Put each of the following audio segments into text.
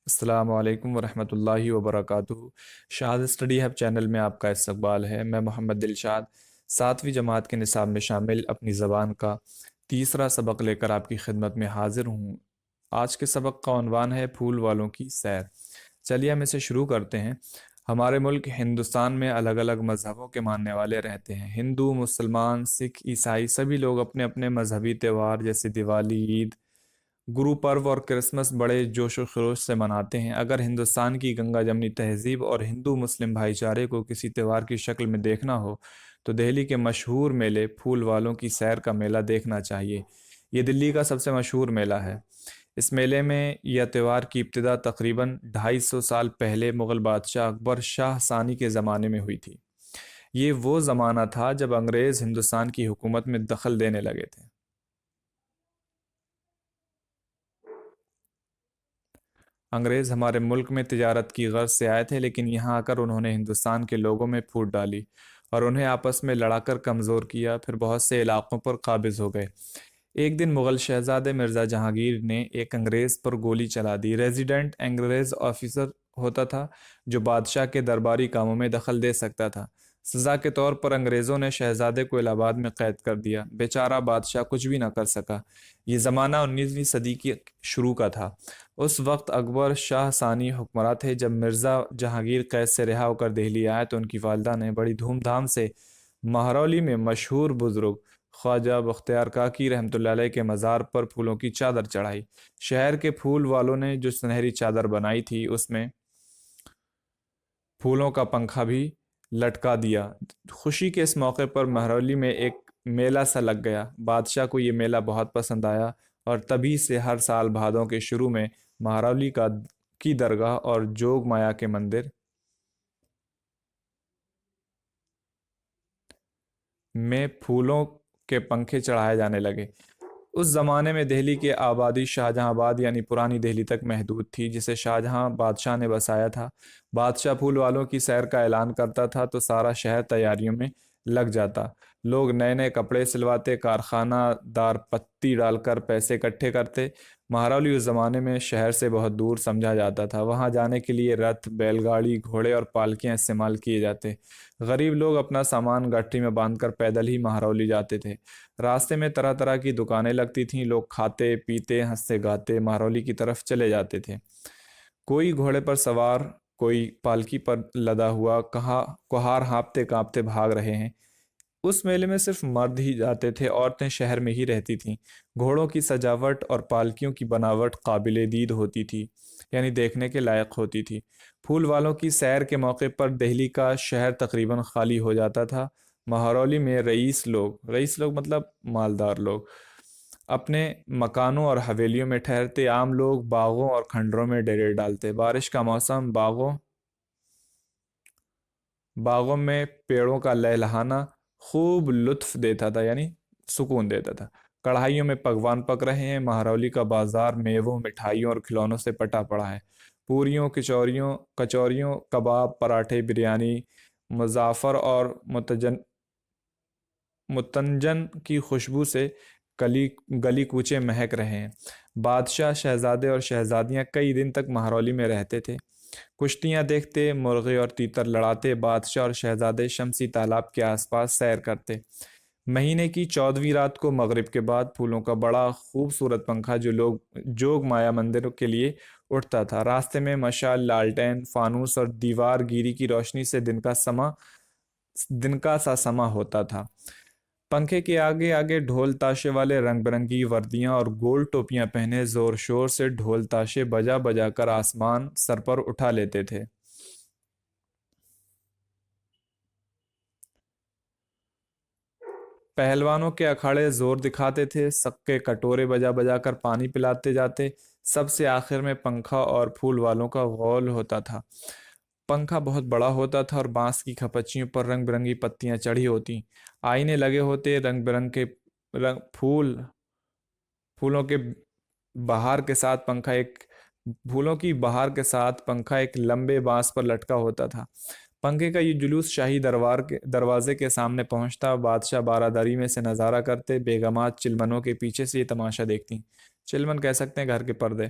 السلام علیکم ورحمۃ اللہ وبرکاتہ۔ شاد اسٹڈی ہب چینل میں آپ کا استقبال ہے۔ میں محمد دلشاد 7ویں جماعت کے نصاب میں شامل اپنی زبان کا تیسرا سبق لے کر آپ کی خدمت میں حاضر ہوں۔ آج کے سبق کا عنوان ہے پھول والوں کی سیر۔ چلیے ہم اسے شروع کرتے ہیں۔ ہمارے ملک ہندوستان میں الگ الگ مذہبوں کے ماننے والے رہتے ہیں۔ ہندو، مسلمان، سکھ، عیسائی سبھی لوگ اپنے اپنے مذہبی تہوار جیسے دیوالی، عید، گرو پرو اور کرسمس بڑے جوش و خروش سے مناتے ہیں۔ اگر ہندوستان کی گنگا جمنی تہذیب اور ہندو مسلم بھائی چارے کو کسی تہوار کی شکل میں دیکھنا ہو تو دہلی کے مشہور میلے پھول والوں کی سیر کا میلہ دیکھنا چاہیے۔ یہ دلی کا سب سے مشہور میلہ ہے۔ اس میلے میں یہ تہوار کی ابتدا تقریباً 250 سال پہلے مغل بادشاہ اکبر شاہ ثانی کے زمانے میں ہوئی تھی۔ یہ وہ زمانہ تھا جب انگریز ہندوستان کی حکومت میں دخل دینے لگے تھے۔ انگریز ہمارے ملک میں تجارت کی غرض سے آئے تھے، لیکن یہاں آ کر انہوں نے ہندوستان کے لوگوں میں پھوٹ ڈالی اور انہیں آپس میں لڑا کر کمزور کیا، پھر بہت سے علاقوں پر قابض ہو گئے۔ ایک دن مغل شہزادے مرزا جہانگیر نے ایک انگریز پر گولی چلا دی۔ ریزیڈنٹ انگریز آفیسر ہوتا تھا جو بادشاہ کے درباری کاموں میں دخل دے سکتا تھا۔ سزا کے طور پر انگریزوں نے شہزادے کو الہ آباد میں قید کر دیا۔ بیچارہ بادشاہ کچھ بھی نہ کر سکا۔ یہ زمانہ 19ویں صدی کی شروع کا تھا۔ اس وقت اکبر شاہ ثانی حکمراں تھے۔ جب مرزا جہانگیر قید سے رہا ہو کر دہلی آئے تو ان کی والدہ نے بڑی دھوم دھام سے مہرولی میں مشہور بزرگ خواجہ بختیار کاکی رحمۃ اللہ علیہ کے مزار پر پھولوں کی چادر چڑھائی۔ شہر کے پھول والوں نے جو سنہری چادر بنائی تھی اس میں پھولوں کا پنکھا بھی لٹکا دیا۔ خوشی کے اس موقع پر مہرولی میں ایک میلہ سا لگ گیا۔ بادشاہ کو یہ میلہ بہت پسند آیا اور تبھی سے ہر سال بھادوں کے شروع میں مہرولی کی درگاہ اور جوگ مایا کے مندر میں پھولوں کے پنکھے چڑھائے جانے لگے۔ اس زمانے میں دہلی کی آبادی شاہجہاں آباد یعنی پرانی دہلی تک محدود تھی، جسے شاہجہاں بادشاہ نے بسایا تھا۔ بادشاہ پھول والوں کی سیر کا اعلان کرتا تھا تو سارا شہر تیاریوں میں لگ جاتا۔ لوگ نئے نئے کپڑے سلواتے، کارخانہ دار پتی ڈال کر پیسے اکٹھے کرتے۔ مہرولی اس زمانے میں شہر سے بہت دور سمجھا جاتا تھا۔ وہاں جانے کے لیے رتھ، بیل گاڑی، گھوڑے اور پالکیاں استعمال کیے جاتے۔ غریب لوگ اپنا سامان گٹھی میں باندھ کر پیدل ہی مہرولی جاتے تھے۔ راستے میں طرح طرح کی دکانیں لگتی تھیں۔ لوگ کھاتے پیتے ہنستے گاتے مہرولی کی طرف چلے جاتے تھے۔ کوئی گھوڑے پر سوار، کوئی پالکی پر لدا ہوا، کہار ہانپتے کانپتے بھاگ رہے ہیں۔ اس میلے میں صرف مرد ہی جاتے تھے، عورتیں شہر میں ہی رہتی تھیں۔ گھوڑوں کی سجاوٹ اور پالکیوں کی بناوٹ قابل دید ہوتی تھی، یعنی دیکھنے کے لائق ہوتی تھی۔ پھول والوں کی سیر کے موقع پر دہلی کا شہر تقریباً خالی ہو جاتا تھا۔ مہرولی میں رئیس لوگ مطلب مالدار لوگ اپنے مکانوں اور حویلیوں میں ٹھہرتے۔ عام لوگ باغوں اور کھنڈروں میں ڈیرے ڈالتے۔ بارش کا موسم باغوں میں پیڑوں کا لہلہانا خوب لطف دیتا تھا، یعنی سکون دیتا تھا۔ کڑھائیوں میں پکوان پک رہے ہیں۔ مہرولی کا بازار میووں، مٹھائیوں اور کھلونوں سے پٹا پڑا ہے۔ پوریوں، کچوریوں، کباب، پراٹھے، بریانی، مظافر اور متنجن کی خوشبو سے گلی کوچے مہک رہے ہیں۔ بادشاہ، شہزادے اور شہزادیاں کئی دن تک مہرولی میں رہتے تھے۔ کشتیاں دیکھتے، مرغے اور تیتر لڑاتے۔ بادشاہ اور شہزادے شمسی تالاب کے آس پاس سیر کرتے۔ مہینے کی 14ویں رات کو مغرب کے بعد پھولوں کا بڑا خوبصورت پنکھا جوگ مایا مندر کے لیے اٹھتا تھا۔ راستے میں مشال، لالٹین، فانوس اور دیوار گیری کی روشنی سے دن کا سا سما ہوتا تھا۔ پنکھے کے آگے آگے ڈھول تاشے والے رنگ برنگی وردیاں اور گول ٹوپیاں پہنے زور شور سے ڈھول تاشے بجا بجا کر آسمان سر پر اٹھا لیتے تھے۔ پہلوانوں کے اکھاڑے زور دکھاتے تھے۔ سکے کٹورے بجا بجا کر پانی پلاتے جاتے۔ سب سے آخر میں پنکھا اور پھول والوں کا غول ہوتا تھا۔ پنکھا بہت بڑا ہوتا تھا اور بانس کی کھپچیوں پر رنگ برنگی پتیاں چڑھی ہوتی۔ آئینے لگے ہوتے۔ رنگ برنگ کے پھولوں کی بہار کے ساتھ پنکھا ایک لمبے بانس پر لٹکا ہوتا تھا۔ پنکھے کا یہ جلوس شاہی دروازے کے سامنے پہنچتا۔ بادشاہ بارادری میں سے نظارہ کرتے۔ بیگمات چلمنوں کے پیچھے سے یہ تماشا دیکھتی۔ چلمن کہہ سکتے ہیں گھر کے پردے۔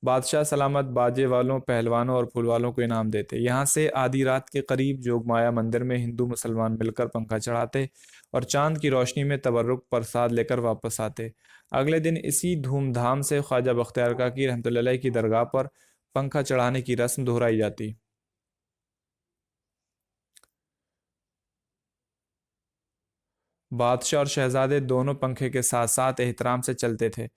بادشاہ سلامت باجے والوں، پہلوانوں اور پھول والوں کو انعام دیتے۔ یہاں سے آدھی رات کے قریب جوگ مایا مندر میں ہندو مسلمان مل کر پنکھا چڑھاتے اور چاند کی روشنی میں تبرک پرساد لے کر واپس آتے۔ اگلے دن اسی دھوم دھام سے خواجہ بختیار کاکی رحمۃ اللہ علیہ کی درگاہ پر پنکھا چڑھانے کی رسم دہرائی جاتی۔ بادشاہ اور شہزادے دونوں پنکھے کے ساتھ ساتھ احترام سے چلتے تھے۔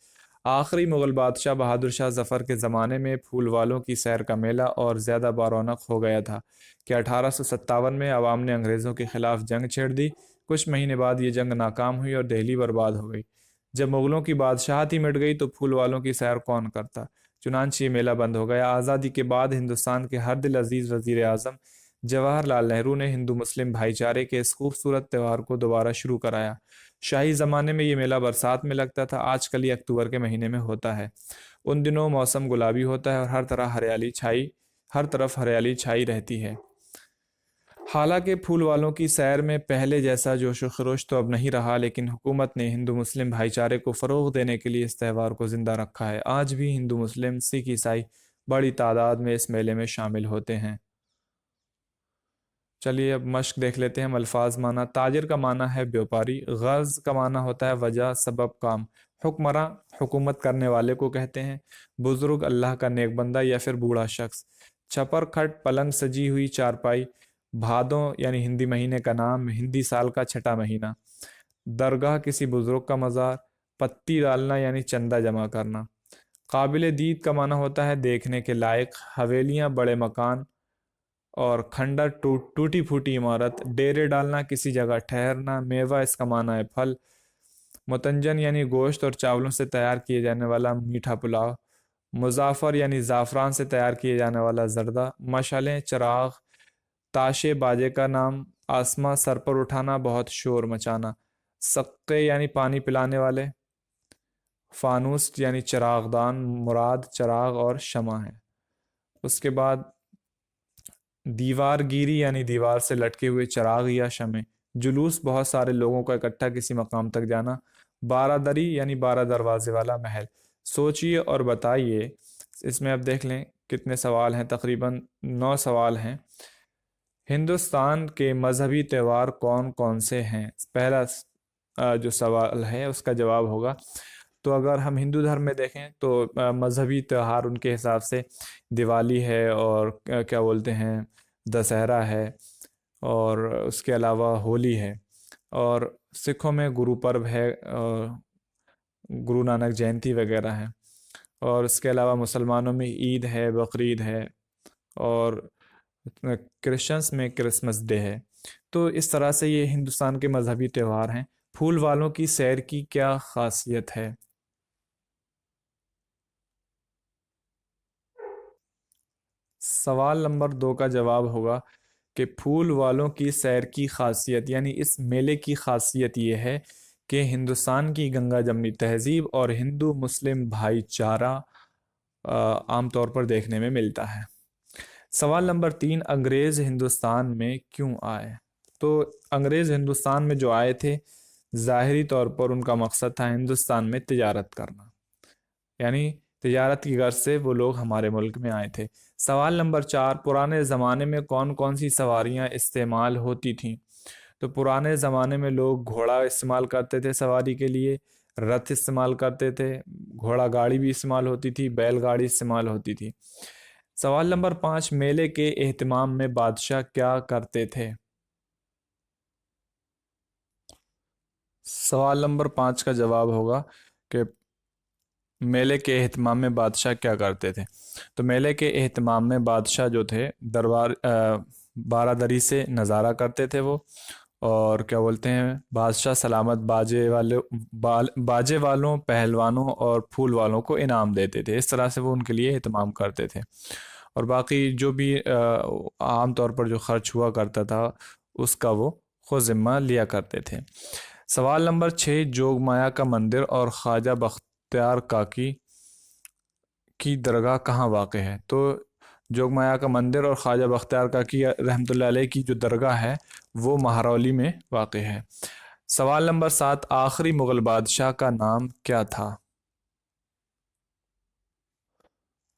آخری مغل بادشاہ بہادر شاہ ظفر کے زمانے میں پھول والوں کی سیر کا میلہ اور زیادہ برونق ہو گیا تھا کہ 1857 میں عوام نے انگریزوں کے خلاف جنگ چھیڑ دی۔ کچھ مہینے بعد یہ جنگ ناکام ہوئی اور دہلی برباد ہو گئی۔ جب مغلوں کی بادشاہت ہی مٹ گئی تو پھول والوں کی سیر کون کرتا؟ چنانچہ یہ میلہ بند ہو گیا۔ آزادی کے بعد ہندوستان کے ہر دل عزیز وزیر اعظم جواہر لال نہرو نے ہندو مسلم بھائی چارے کے اس خوبصورت تہوار کو دوبارہ شروع کرایا۔ شاہی زمانے میں یہ میلہ برسات میں لگتا تھا، آج کل یہ اکتوبر کے مہینے میں ہوتا ہے۔ ان دنوں موسم گلابی ہوتا ہے اور ہر طرف ہریالی چھائی رہتی ہے۔ حالانکہ پھول والوں کی سیر میں پہلے جیسا جوش و خروش تو اب نہیں رہا، لیکن حکومت نے ہندو مسلم بھائی چارے کو فروغ دینے کے لیے اس تہوار کو زندہ رکھا ہے۔ آج بھی ہندو مسلم، سکھ، عیسائی بڑی تعداد میں اس میلے میں شامل ہوتے ہیں۔ چلیے اب مشق دیکھ لیتے ہیں۔ الفاظ معنی: تاجر کا معنی ہے بیوپاری، غرض کا معنی ہوتا ہے وجہ، سبب، کام، حکمراں حکومت کرنے والے کو کہتے ہیں، بزرگ اللہ کا نیک بندہ یا پھر بوڑھا شخص، چھپر کھٹ پلنگ سجی ہوئی چارپائی، بھادوں یعنی ہندی مہینے کا نام، ہندی سال کا چھٹا مہینہ، درگاہ کسی بزرگ کا مزار، پتی ڈالنا یعنی چندہ جمع کرنا، قابل دید کا معنی ہوتا ہے دیکھنے کے لائق، حویلیاں بڑے مکان اور کھنڈر ٹوٹی پھوٹی عمارت، ڈیرے ڈالنا کسی جگہ ٹھہرنا، میوہ اس کا معنی ہے پھل، متنجن یعنی گوشت اور چاولوں سے تیار کیے جانے والا میٹھا پلاؤ، مظافر یعنی زعفران سے تیار کیے جانے والا زردہ، مشعلیں، چراغ، تاشے باجے کا نام، آسماں سر پر اٹھانا بہت شور مچانا، سقے یعنی پانی پلانے والے، فانوس یعنی چراغ دان، مراد چراغ اور شمع ہے۔ اس کے بعد دیوار گیری یعنی دیوار سے لٹکے ہوئے چراغ یا شمع، جلوس بہت سارے لوگوں کا اکٹھا کسی مقام تک جانا، بارہ دری یعنی 12 دروازے والا محل۔ سوچئے اور بتائیے، اس میں اب دیکھ لیں کتنے سوال ہیں، تقریباً 9 سوال ہیں۔ ہندوستان کے مذہبی تہوار کون کون سے ہیں؟ پہلا جو سوال ہے اس کا جواب ہوگا، تو اگر ہم ہندو دھرم میں دیکھیں تو مذہبی تہوار ان کے حساب سے دیوالی ہے اور کیا بولتے ہیں دسہرہ ہے، اور اس کے علاوہ ہولی ہے، اور سکھوں میں گرو پرب ہے، گرو نانک جینتی وغیرہ ہے، اور اس کے علاوہ مسلمانوں میں عید ہے، بقرعید ہے، اور کرسچنس میں کرسمس ڈے ہے۔ تو اس طرح سے یہ ہندوستان کے مذہبی تہوار ہیں۔ پھول والوں کی سیر کی کیا خاصیت ہے؟ سوال نمبر 2 کا جواب ہوگا کہ پھول والوں کی سیر کی خاصیت یعنی اس میلے کی خاصیت یہ ہے کہ ہندوستان کی گنگا جمنی تہذیب اور ہندو مسلم بھائی چارہ عام طور پر دیکھنے میں ملتا ہے۔ سوال نمبر 3، انگریز ہندوستان میں کیوں آئے؟ تو انگریز ہندوستان میں جو آئے تھے، ظاہری طور پر ان کا مقصد تھا ہندوستان میں تجارت کرنا، یعنی تجارت کی غرض سے وہ لوگ ہمارے ملک میں آئے تھے۔ سوال نمبر 4، پرانے زمانے میں کون کون سی سواریاں استعمال ہوتی تھیں؟ تو پرانے زمانے میں لوگ گھوڑا استعمال کرتے تھے سواری کے لیے، رتھ استعمال کرتے تھے، گھوڑا گاڑی بھی استعمال ہوتی تھی، بیل گاڑی استعمال ہوتی تھی۔ سوال نمبر 5، میلے کے اہتمام میں بادشاہ کیا کرتے تھے؟ سوال نمبر 5 کا جواب ہوگا کہ میلے کے اہتمام میں بادشاہ کیا کرتے تھے؟ تو میلے کے اہتمام میں بادشاہ جو تھے دربار بارہ دری سے نظارہ کرتے تھے وہ، اور کیا بولتے ہیں بادشاہ سلامت باجے والوں، پہلوانوں اور پھول والوں کو انعام دیتے تھے۔ اس طرح سے وہ ان کے لیے اہتمام کرتے تھے، اور باقی جو بھی عام طور پر جو خرچ ہوا کرتا تھا اس کا وہ خود ذمہ لیا کرتے تھے۔ سوال نمبر 6، جوگ مایا کا مندر اور خواجہ بختیار کاکی کی درگاہ کہاں واقع ہے؟ تو جوگ مایا کا مندر اور خواجہ بختیار کاکی رحمۃ اللہ علیہ کی جو درگاہ ہے وہ مہرولی میں واقع ہے۔ سوال نمبر 7، آخری مغل بادشاہ کا نام کیا تھا؟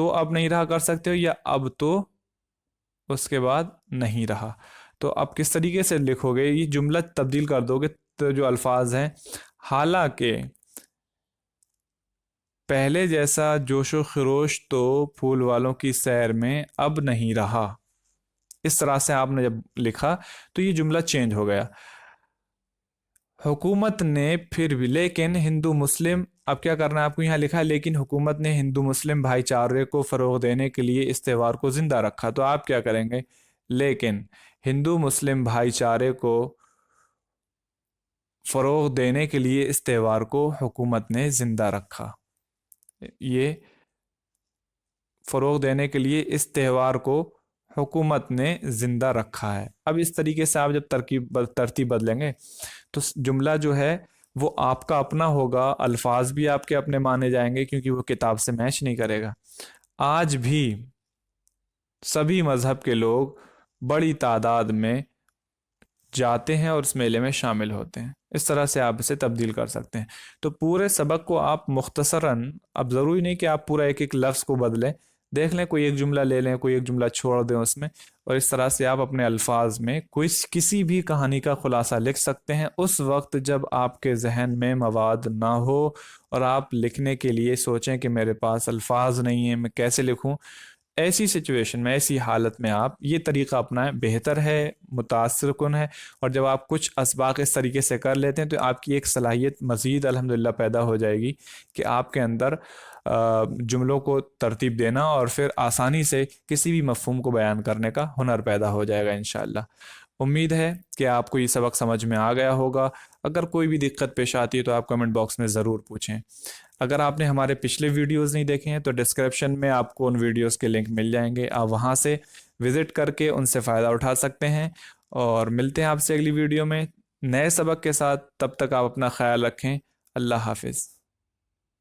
تو اب نہیں رہا کر سکتے ہو یا اب تو اس کے بعد نہیں رہا. تو اب کس طریقے سے لکھو گے؟ یہ جملہ تبدیل کر دو گے تو جو الفاظ ہیں حالانکہ پہلے جیسا جوش و خروش تو پھول والوں کی سیر میں اب نہیں رہا. اس طرح سے آپ نے جب لکھا تو یہ جملہ چینج ہو گیا. حکومت نے پھر بھی لیکن ہندو مسلم، اب کیا کرنا ہے آپ کو؟ یہاں لکھا لیکن حکومت نے ہندو مسلم بھائی چارے کو فروغ دینے کے لیے اس تہوار کو زندہ رکھا. تو آپ کیا کریں گے؟ لیکن ہندو مسلم بھائی چارے کو فروغ دینے کے لیے اس تہوار کو حکومت نے زندہ رکھا. یہ فروغ دینے کے لیے اس تہوار کو حکومت نے زندہ رکھا ہے. اب اس طریقے سے آپ جب ترتیب بدلیں گے تو جملہ جو ہے وہ آپ کا اپنا ہوگا، الفاظ بھی آپ کے اپنے مانے جائیں گے کیونکہ وہ کتاب سے میچ نہیں کرے گا. آج بھی سبھی مذہب کے لوگ بڑی تعداد میں جاتے ہیں اور اس میلے میں شامل ہوتے ہیں. اس طرح سے آپ اسے تبدیل کر سکتے ہیں. تو پورے سبق کو آپ مختصراً، اب ضروری نہیں کہ آپ پورا ایک ایک لفظ کو بدلیں، دیکھ لیں، کوئی ایک جملہ لے لیں، کوئی ایک جملہ چھوڑ دیں اس میں، اور اس طرح سے آپ اپنے الفاظ میں کسی بھی کہانی کا خلاصہ لکھ سکتے ہیں اس وقت جب آپ کے ذہن میں مواد نہ ہو اور آپ لکھنے کے لیے سوچیں کہ میرے پاس الفاظ نہیں ہیں، میں کیسے لکھوں. ایسی سچویشن میں، ایسی حالت میں آپ یہ طریقہ اپنائیں، بہتر ہے، متاثر کن ہے. اور جب آپ کچھ اسباق اس طریقے سے کر لیتے ہیں تو آپ کی ایک صلاحیت مزید الحمدللہ پیدا ہو جائے گی کہ آپ کے اندر جملوں کو ترتیب دینا اور پھر آسانی سے کسی بھی مفہوم کو بیان کرنے کا ہنر پیدا ہو جائے گا انشاءاللہ. امید ہے کہ آپ کو یہ سبق سمجھ میں آ گیا ہوگا. اگر کوئی بھی دقت پیش آتی ہے تو آپ کمنٹ باکس میں ضرور پوچھیں. اگر آپ نے ہمارے پچھلے ویڈیوز نہیں دیکھے ہیں تو ڈسکرپشن میں آپ کو ان ویڈیوز کے لنک مل جائیں گے، آپ وہاں سے وزٹ کر کے ان سے فائدہ اٹھا سکتے ہیں. اور ملتے ہیں آپ سے اگلی ویڈیو میں نئے سبق کے ساتھ. تب تک آپ اپنا خیال رکھیں. اللہ حافظ.